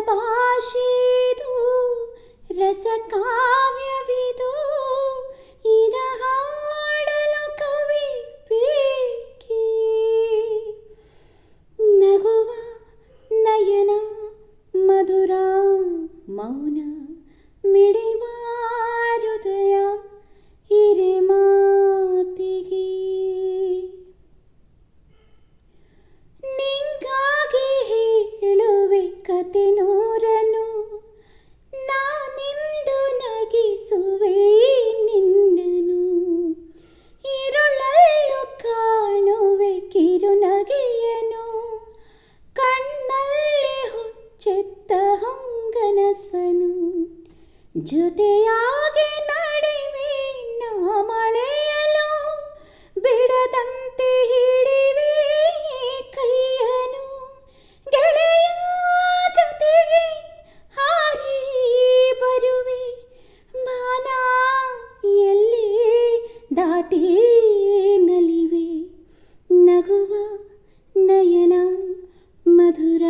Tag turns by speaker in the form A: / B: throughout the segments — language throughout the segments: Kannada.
A: ಭಾಷೆದು ರಸಕಾವ್ಯವಿದು ಇದ ಹಾಡಲು ಕವಿ ಬೇಕೇ ನಗುವ ನಯನ ಮಧುರ ಮೌನ ಮಿಡಿವ ಹೃದಯ ಹಿರೆ ಮಾತಿಗೆ ನಿಂಗಾಗಿ ಹೇಳುವೆ ಕತೆ ನೂರನು ನಾನಿಂದು ನಗಿಸುವೆ ನಿನ್ನನು ഇരുಳಲ್ಲೂ ಕಾಣುವೆ ಕಿರುನಗೆಯನು ಕಣ್ಣಲ್ಲಿ ಹುಚ್ಚೆತ್ತ ಹೊಂಗನಸನು ಜೊತೆಯಾಗಿ ನಡೆವೆ ನಾ ಮಳೆಯಲು ಬಿಡದಂತೆ ಹಿಡಿವೆ ಕೈಯನು ಗೆಳೆಯ ಜೊತೆಗೆ ಹಾರಿ ಬರುವೆ ಮಾನ ಎಲ್ಲಿ ದಾಟಿ ನಲಿವೆ ನಗುವ ನಯನ ಮಧುರ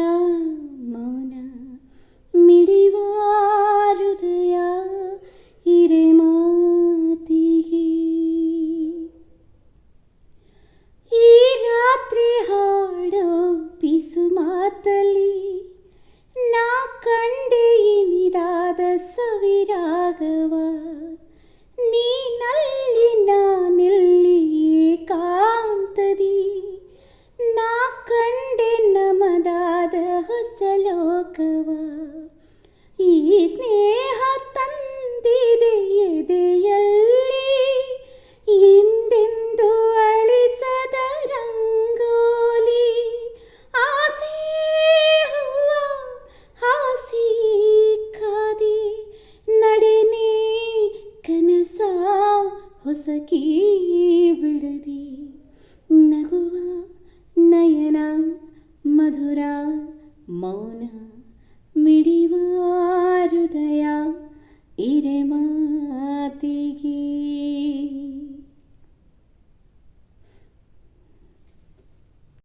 A: ಮೌನ ಮಿಡಿವ ಹೃದಯ ಹಿರೆ ಮಾತಿಗೆ ಈ ರಾತ್ರಿ ಹಾಡೋ ಪಿಸು ಮಾತಲಿ ನಾ ಕಂಡೆ ಇನಿದಾದ ಸವಿರಾಗವ ನೀನಲ್ಲಿ ನಾನೆಲ್ಲಿ ಏಕಾಂತದಿ ನಾ ಕಂಡೆ ನಮದಾದ ಹೊಸ ಲೋಕವ ಈ ಸ್ನೇಹ ತಂದಿದೆ ಎದೆಯಲ್ಲಿ ಎಂದೆಂದು ಅಳಿಸದ ರಂಗೋಲಿ ಆಸೆ ಹೂವ ಹಾಸಿ ಕಾದೆ ನಡೆನೆ ಕನಸ ಹೊಸಕಿ ಬಿಡದೆ ನಗುವ ನಯನ ಮಧುರ ಮೌನ